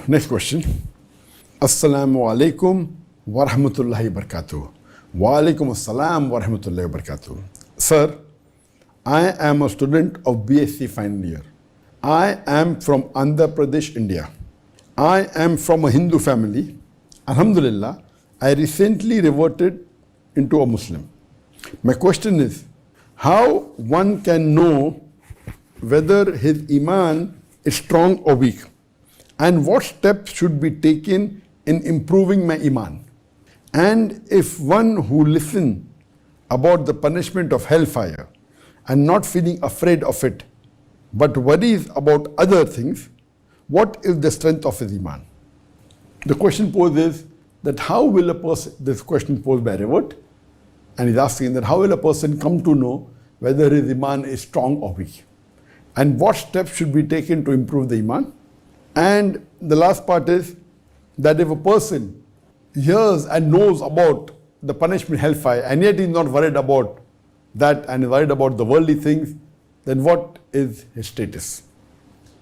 Next question. Assalamu alaikum wa rahmatullahi wa barakatuh. Wa alaikum assalam wa rahmatullahi wa barakatuh. Sir, I am a student of BSc final year. I am from Andhra Pradesh, India. I am from a Hindu family. Alhamdulillah, I recently reverted into a Muslim. My question is, how one can know whether his Emaan is strong or weak, and what steps should be taken in improving my Emaan? And if one who listens about the punishment of hellfire and not feeling afraid of it, but worries about other things, what is the strength of his Emaan? The question posed is that how will a person, this question posed by Revert, and he's asking that how will a person come to know whether his Emaan is strong or weak? And what steps should be taken to improve the Emaan? And the last part is that if a person hears and knows about the punishment hellfire and yet is not worried about that and is worried about the worldly things, then what is his status?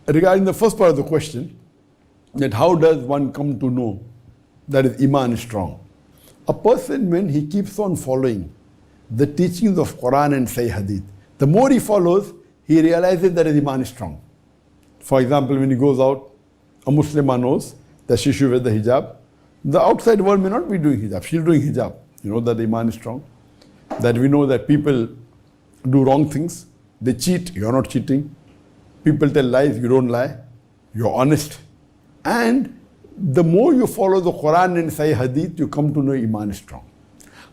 Regarding the first part of the question, that how does one come to know that his Emaan is strong? A person, when he keeps on following the teachings of Quran and Sahih Hadith, the more he follows, he realizes that his Emaan is strong. For example, when he goes out, a Muslimah knows that she should wear the hijab. The outside world may not be doing hijab. She's doing hijab. You know that the Emaan is strong. That we know that people do wrong things. They cheat. You're not cheating. People tell lies. You don't lie. You're honest. And the more you follow the Quran and Sahih Hadith, you come to know Emaan is strong.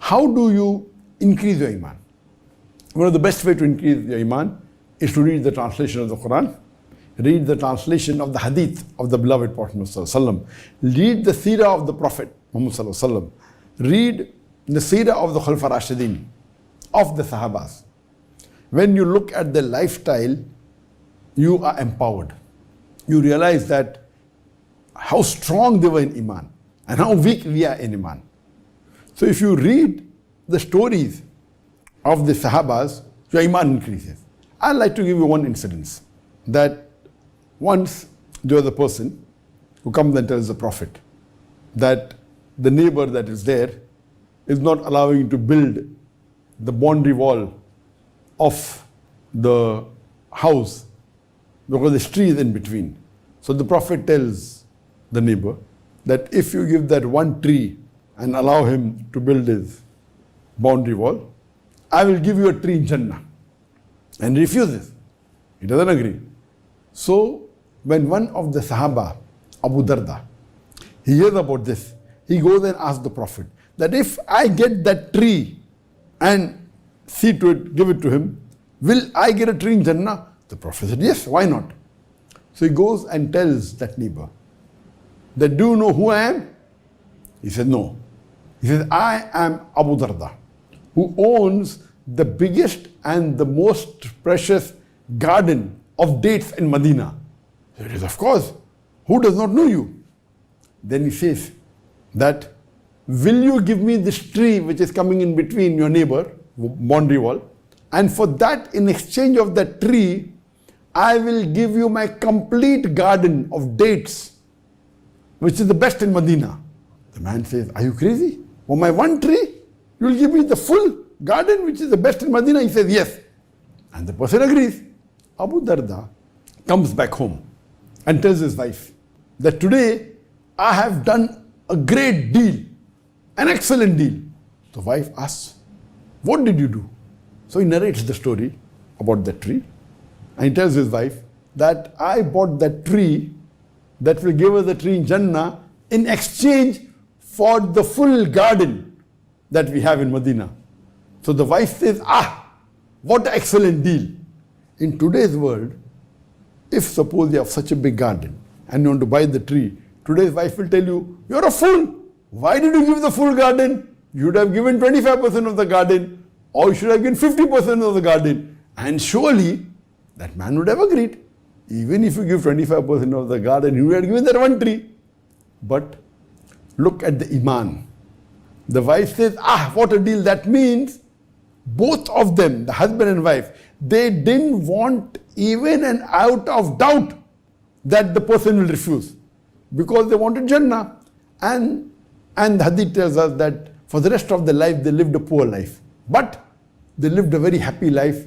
How do you increase your Emaan? One of the best way to increase your Emaan is to read the translation of the Quran, read the translation of the Hadith of the beloved Prophet Muhammad, read the Seerah of the Prophet Muhammad, read the Seerah of the Khulafa Rashidin, of the Sahabas. When you look at their lifestyle, you are empowered. You realize that how strong they were in Emaan and how weak we are in Emaan. So if you read the stories of the Sahabas, your Emaan increases. I'd like to give you one incident, that once there was a person who comes and tells the Prophet that the neighbor that is there is not allowing to build the boundary wall of the house because the tree is in between. So the Prophet tells the neighbor that if you give that one tree and allow him to build his boundary wall, I will give you a tree in Jannah. And he refuses. He doesn't agree. So when one of the Sahaba, Abu Darda, he hears about this, he goes and asks the Prophet that if I get that tree and see to it, give it to him, will I get a tree in Jannah? The Prophet said, yes, why not? So he goes and tells that neighbor that, do you know who I am? He said, no. He says, I am Abu Darda, who owns the biggest and the most precious garden of dates in Medina. He says, of course, who does not know you? Then he says that, will you give me this tree which is coming in between your neighbor, boundary wall, and for that, in exchange of that tree, I will give you my complete garden of dates, which is the best in Medina. The man says, are you crazy? For my one tree, you will give me the full garden which is the best in Medina? He says, yes. And the person agrees. Abu Darda comes back home and tells his wife that today I have done a great deal, an excellent deal. The wife asks, what did you do? So he narrates the story about that tree. And he tells his wife that I bought that tree that will give us the tree in Jannah in exchange for the full garden that we have in Medina. So the wife says, what an excellent deal. In today's world, if suppose you have such a big garden and you want to buy the tree, today's wife will tell you, you're a fool. Why did you give the full garden? You should have given 25% of the garden, or you should have given 50% of the garden. And surely that man would have agreed. Even if you give 25% of the garden, you would have given that one tree. But look at the Emaan. The wife says, what a deal. That means both of them, the husband and wife, they didn't want even an out of doubt that the person will refuse. because they wanted Jannah. And the hadith tells us that for the rest of their life they lived a poor life. But they lived a very happy life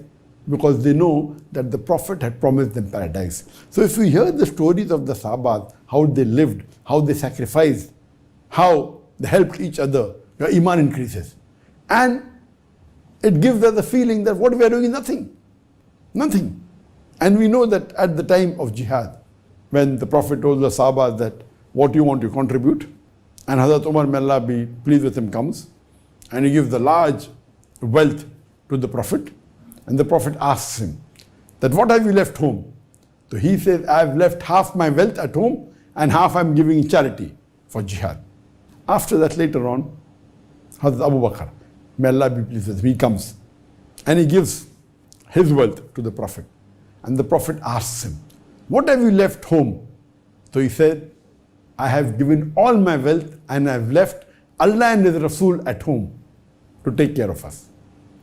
because they know that the Prophet had promised them paradise. So if we hear the stories of the Sahabas, how they lived, how they sacrificed, how they helped each other, your Emaan increases. And it gives us the feeling that what we are doing is nothing. Nothing. And we know that at the time of jihad, when the Prophet told the Sahabas that what you want to contribute, and Hazrat Umar, may Allah be pleased with him, comes and he gives the large wealth to the Prophet, and the Prophet asks him that what have you left home? So he says, I have left half my wealth at home and half I am giving in charity for jihad. After that, later on, Hazrat Abu Bakr, may Allah be pleased with him, he comes and he gives his wealth to the Prophet, and the Prophet asks him, what have you left home? So he said, I have given all my wealth and I have left Allah and His Rasul at home to take care of us.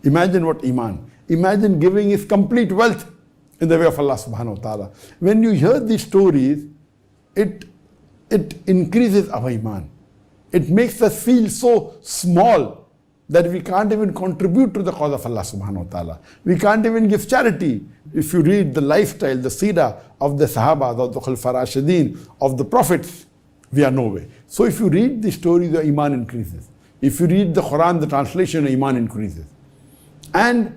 Imagine what Emaan. Imagine giving his complete wealth in the way of Allah subhanahu wa ta'ala. When you hear these stories, it increases our Emaan. It makes us feel so small that we can't even contribute to the cause of Allah subhanahu wa ta'ala. We can't even give charity. If you read the lifestyle, the seerah of the Sahabas, of the Khulafa Rashidin, of the Prophets, we are nowhere. So if you read the stories, your Emaan increases. If you read the Quran, the translation, your Emaan increases. And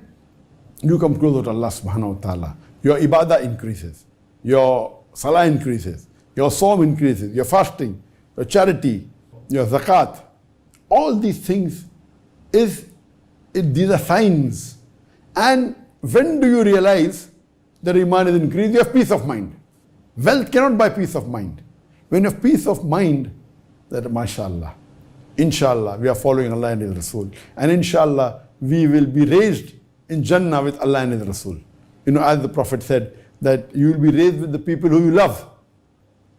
you come closer to Allah subhanahu wa ta'ala. Your ibadah increases. Your salah increases. Your sawm increases. Your fasting, your charity, your zakat. All these things, these are signs. And when do you realize that Emaan is increased? You have peace of mind. Wealth cannot buy peace of mind. When you have peace of mind, that mashallah, inshallah, we are following Allah and His Rasul. And inshallah, we will be raised in Jannah with Allah and His Rasul. You know, as the Prophet said, that you will be raised with the people who you love.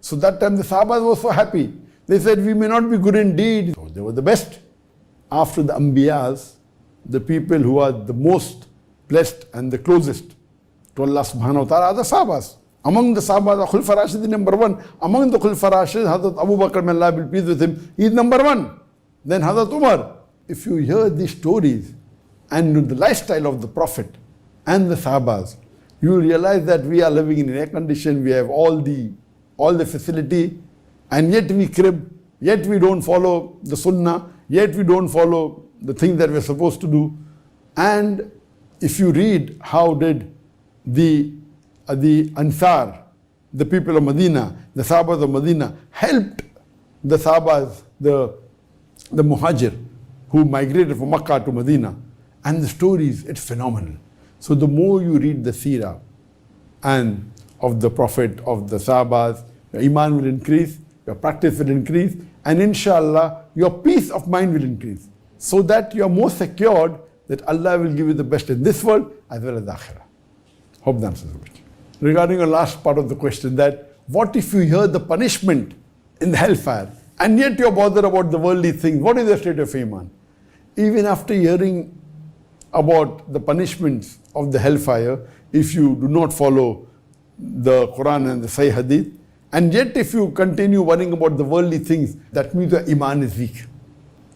So that time the Sahabas were so happy. They said, we may not be good in deed. So they were the best. After the Anbiyas, the people who are the most blessed and the closest to Allah subhanahu wa ta'ala are the Sahabas. Among the Sahabas, Khulafa Rashidin number one. Among the Khulafa Rashidin, Hazrat Abu Bakr, may Allah be pleased with him, he is number one. Then Hazrat Umar. If you hear these stories and the lifestyle of the Prophet and the Sahabas, you will realize that we are living in air condition, we have all the facility, and yet we crib, yet we don't follow the Sunnah, yet we don't follow the things that we're supposed to do. And if you read how did the Ansar, the people of Medina, the Sahabas of Medina, helped the Sahabas, the Muhajir, who migrated from Makkah to Medina. And the stories, it's phenomenal. So the more you read the seerah and of the Prophet, of the Sahabas, your Emaan will increase, your practice will increase, and inshallah, your peace of mind will increase. So that you are more secured that Allah will give you the best in this world as well as the Akhirah. Hope that answers the question. Regarding the last part of the question, that what if you hear the punishment in the hellfire and yet you're bothered about the worldly things? What is the state of Emaan? Even after hearing about the punishments of the hellfire, if you do not follow the Quran and the Sahih Hadith, and yet if you continue worrying about the worldly things, that means your Emaan is weak.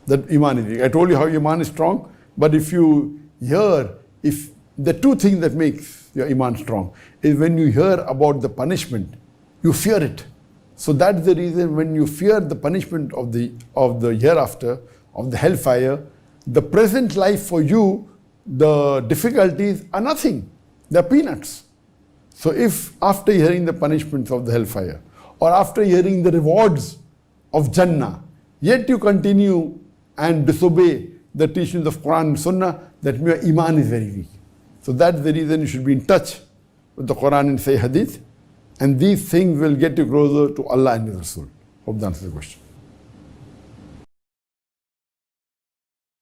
That Emaan is weak. I told you how Emaan is strong, but if you hear, if the two things that makes your Emaan strong is when you hear about the punishment, you fear it. So that's the reason when you fear the punishment of the hereafter, of the hellfire, the present life for you, the difficulties are nothing. They're peanuts. So if after hearing the punishments of the hellfire, or after hearing the rewards of Jannah, yet you continue and disobey the teachings of Quran and Sunnah, that your Emaan is very weak. So that's the reason you should be in touch with the Quran and Sahih Hadith, and these things will get you closer to Allah and His Rasul. Hope that answers the question.